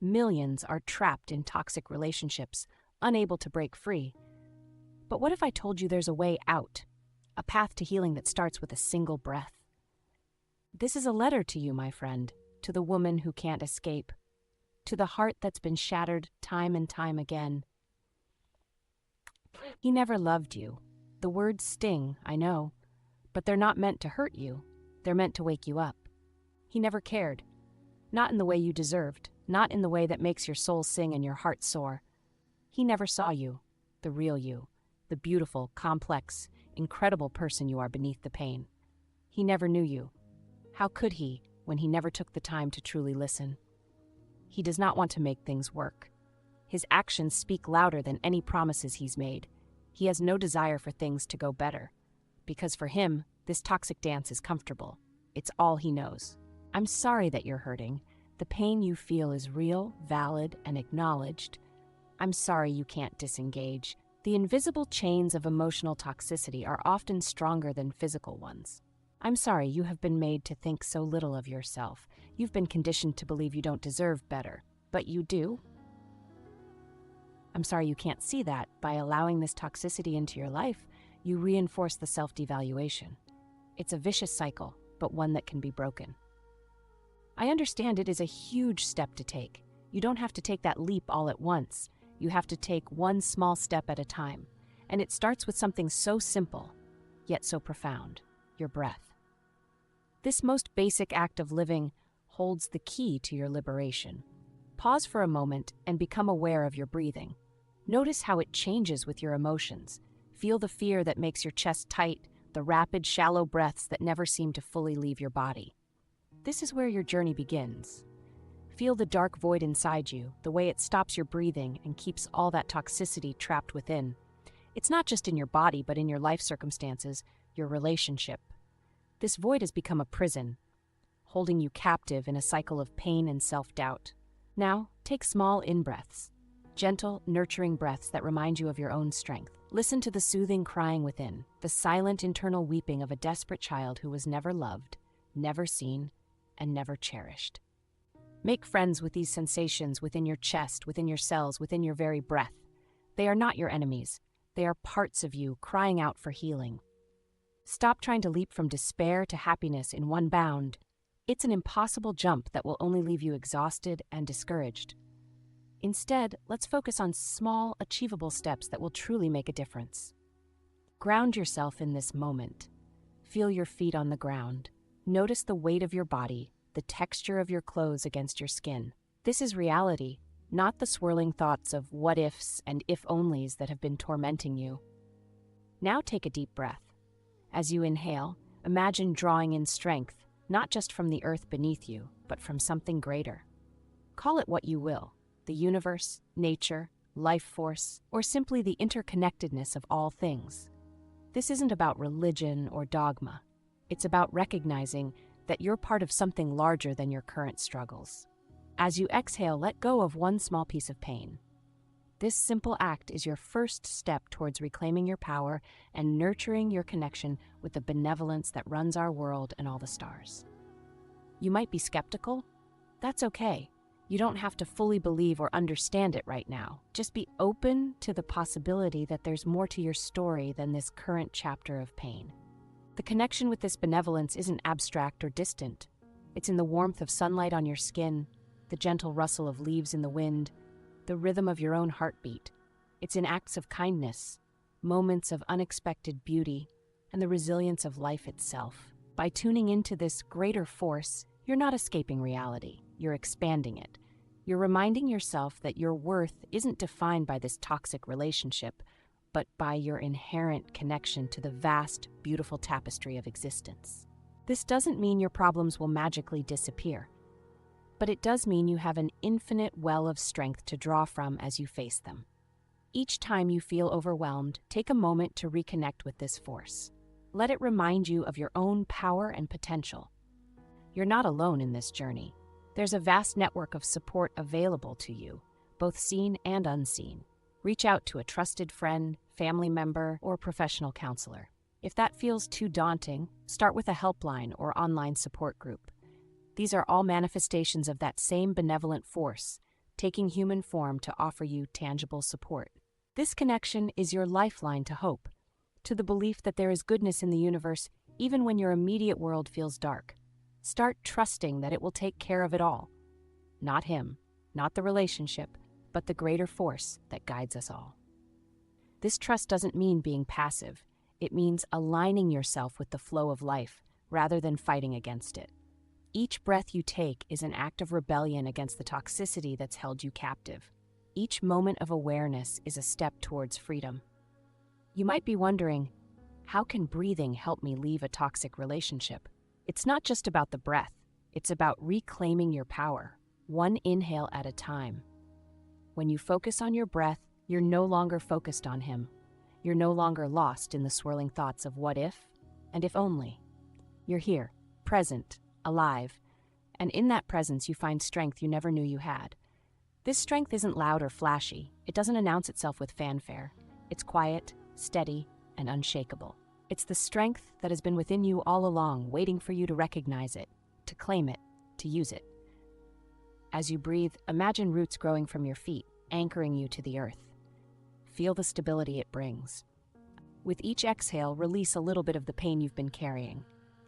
Millions are trapped in toxic relationships, unable to break free. But what if I told you there's a way out, a path to healing that starts with a single breath? This is a letter to you, my friend, to the woman who can't escape, to the heart that's been shattered time and time again. He never loved you. The words sting, I know, but they're not meant to hurt you. They're meant to wake you up. He never cared. Not in the way you deserved, not in the way that makes your soul sing and your heart soar. He never saw you, the real you, the beautiful, complex, incredible person you are beneath the pain. He never knew you. How could he, when he never took the time to truly listen? He does not want to make things work. His actions speak louder than any promises he's made. He has no desire for things to go better, because for him, this toxic dance is comfortable. It's all he knows. I'm sorry that you're hurting. The pain you feel is real, valid, and acknowledged. I'm sorry you can't disengage. The invisible chains of emotional toxicity are often stronger than physical ones. I'm sorry you have been made to think so little of yourself. You've been conditioned to believe you don't deserve better, but you do. I'm sorry you can't see that. By allowing this toxicity into your life, you reinforce the self-devaluation. It's a vicious cycle, but one that can be broken. I understand it is a huge step to take. You don't have to take that leap all at once. You have to take one small step at a time. And it starts with something so simple, yet so profound: your breath. This most basic act of living holds the key to your liberation. Pause for a moment and become aware of your breathing. Notice how it changes with your emotions. Feel the fear that makes your chest tight, the rapid, shallow breaths that never seem to fully leave your body. This is where your journey begins. Feel the dark void inside you, the way it stops your breathing and keeps all that toxicity trapped within. It's not just in your body, but in your life circumstances, your relationship. This void has become a prison, holding you captive in a cycle of pain and self-doubt. Now, take small in-breaths, gentle, nurturing breaths that remind you of your own strength. Listen to the soothing crying within, the silent internal weeping of a desperate child who was never loved, never seen, and never cherished. Make friends with these sensations within your chest, within your cells, within your very breath. They are not your enemies. They are parts of you crying out for healing. Stop trying to leap from despair to happiness in one bound. It's an impossible jump that will only leave you exhausted and discouraged. Instead, let's focus on small, achievable steps that will truly make a difference. Ground yourself in this moment. Feel your feet on the ground. Notice the weight of your body, the texture of your clothes against your skin. This is reality, not the swirling thoughts of what-ifs and if-onlys that have been tormenting you. Now take a deep breath. As you inhale, imagine drawing in strength, not just from the earth beneath you, but from something greater. Call it what you will: the universe, nature, life force, or simply the interconnectedness of all things. This isn't about religion or dogma. It's about recognizing that you're part of something larger than your current struggles. As you exhale, let go of one small piece of pain. This simple act is your first step towards reclaiming your power and nurturing your connection with the benevolence that runs our world and all the stars. You might be skeptical. That's okay. You don't have to fully believe or understand it right now. Just be open to the possibility that there's more to your story than this current chapter of pain. The connection with this benevolence isn't abstract or distant. It's in the warmth of sunlight on your skin, the gentle rustle of leaves in the wind, the rhythm of your own heartbeat. It's in acts of kindness, moments of unexpected beauty, and the resilience of life itself. By tuning into this greater force, you're not escaping reality. You're expanding it. You're reminding yourself that your worth isn't defined by this toxic relationship, but by your inherent connection to the vast, beautiful tapestry of existence. This doesn't mean your problems will magically disappear, but it does mean you have an infinite well of strength to draw from as you face them. Each time you feel overwhelmed, take a moment to reconnect with this force. Let it remind you of your own power and potential. You're not alone in this journey. There's a vast network of support available to you, both seen and unseen. Reach out to a trusted friend, family member, or professional counselor. If that feels too daunting, start with a helpline or online support group. These are all manifestations of that same benevolent force, taking human form to offer you tangible support. This connection is your lifeline to hope, to the belief that there is goodness in the universe even when your immediate world feels dark. Start trusting that it will take care of it all. Not him, not the relationship, but the greater force that guides us all. This trust doesn't mean being passive. It means aligning yourself with the flow of life rather than fighting against it. Each breath you take is an act of rebellion against the toxicity that's held you captive. Each moment of awareness is a step towards freedom. You might be wondering, how can breathing help me leave a toxic relationship? It's not just about the breath. It's about reclaiming your power, one inhale at a time. When you focus on your breath, you're no longer focused on him. You're no longer lost in the swirling thoughts of what if and if only. You're here, present, alive, and in that presence you find strength you never knew you had. This strength isn't loud or flashy. It doesn't announce itself with fanfare. It's quiet, steady, and unshakable. It's the strength that has been within you all along, waiting for you to recognize it, to claim it, to use it. As you breathe, imagine roots growing from your feet, anchoring you to the earth. Feel the stability it brings. With each exhale, release a little bit of the pain you've been carrying.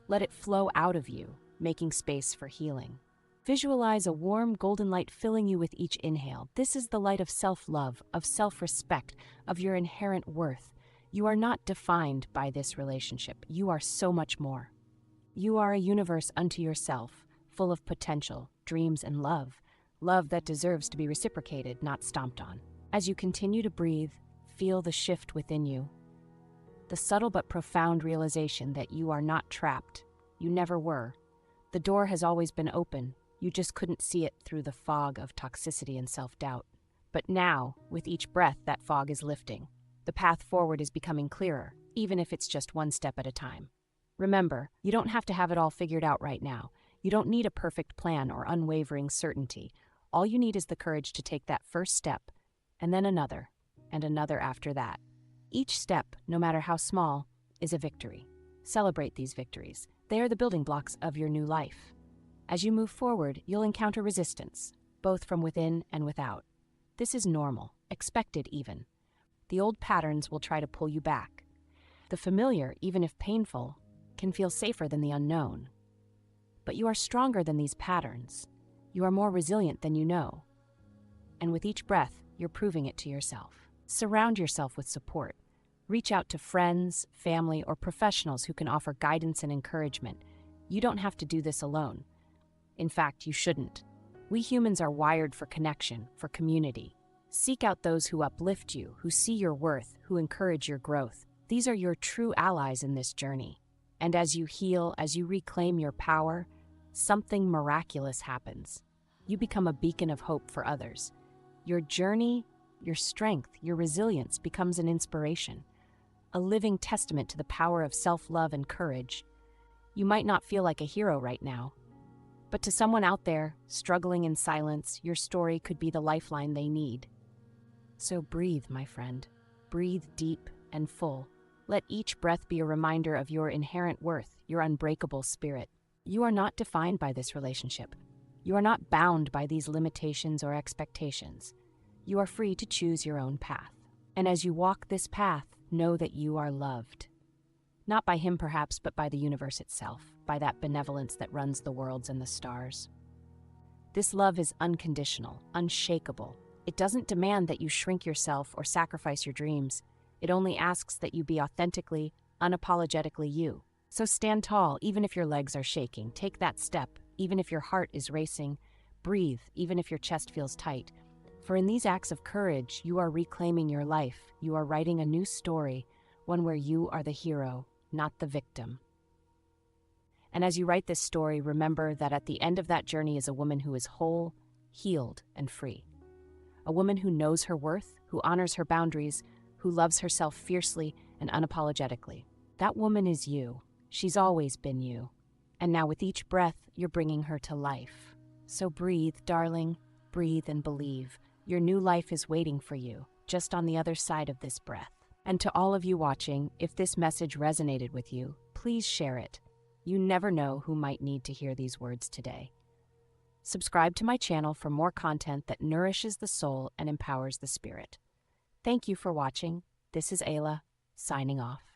Let it flow out of you, making space for healing. Visualize a warm golden light filling you with each inhale. This is the light of self-love, of self-respect, of your inherent worth. You are not defined by this relationship. You are so much more. You are a universe unto yourself, full of potential, dreams, and love. Love that deserves to be reciprocated, not stomped on. As you continue to breathe, feel the shift within you. The subtle but profound realization that you are not trapped. You never were. The door has always been open. You just couldn't see it through the fog of toxicity and self-doubt. But now, with each breath, that fog is lifting. The path forward is becoming clearer, even if it's just one step at a time. Remember, you don't have to have it all figured out right now. You don't need a perfect plan or unwavering certainty. All you need is the courage to take that first step, and then another, and another after that. Each step, no matter how small, is a victory. Celebrate these victories. They are the building blocks of your new life. As you move forward, you'll encounter resistance, both from within and without. This is normal, expected even. The old patterns will try to pull you back. The familiar, even if painful, can feel safer than the unknown. But you are stronger than these patterns. You are more resilient than you know. And with each breath, you're proving it to yourself. Surround yourself with support. Reach out to friends, family, or professionals who can offer guidance and encouragement. You don't have to do this alone. In fact, you shouldn't. We humans are wired for connection, for community. Seek out those who uplift you, who see your worth, who encourage your growth. These are your true allies in this journey. And as you heal, as you reclaim your power, something miraculous happens. You become a beacon of hope for others. Your journey, your strength, your resilience becomes an inspiration, a living testament to the power of self-love and courage. You might not feel like a hero right now, but to someone out there, struggling in silence, your story could be the lifeline they need. So breathe, my friend. Breathe deep and full. Let each breath be a reminder of your inherent worth, your unbreakable spirit. You are not defined by this relationship. You are not bound by these limitations or expectations. You are free to choose your own path. And as you walk this path, know that you are loved. Not by him perhaps, but by the universe itself, by that benevolence that runs the worlds and the stars. This love is unconditional, unshakable. It doesn't demand that you shrink yourself or sacrifice your dreams. It only asks that you be authentically, unapologetically you. So stand tall, even if your legs are shaking. Take that step, even if your heart is racing. Breathe, even if your chest feels tight. For in these acts of courage, you are reclaiming your life. You are writing a new story, one where you are the hero, not the victim. And as you write this story, remember that at the end of that journey is a woman who is whole, healed, and free. A woman who knows her worth, who honors her boundaries, who loves herself fiercely and unapologetically. That woman is you. She's always been you. And now with each breath, you're bringing her to life. So breathe, darling. Breathe and believe. Your new life is waiting for you, just on the other side of this breath. And to all of you watching, if this message resonated with you, please share it. You never know who might need to hear these words today. Subscribe to my channel for more content that nourishes the soul and empowers the spirit. Thank you for watching. This is Ayla, signing off.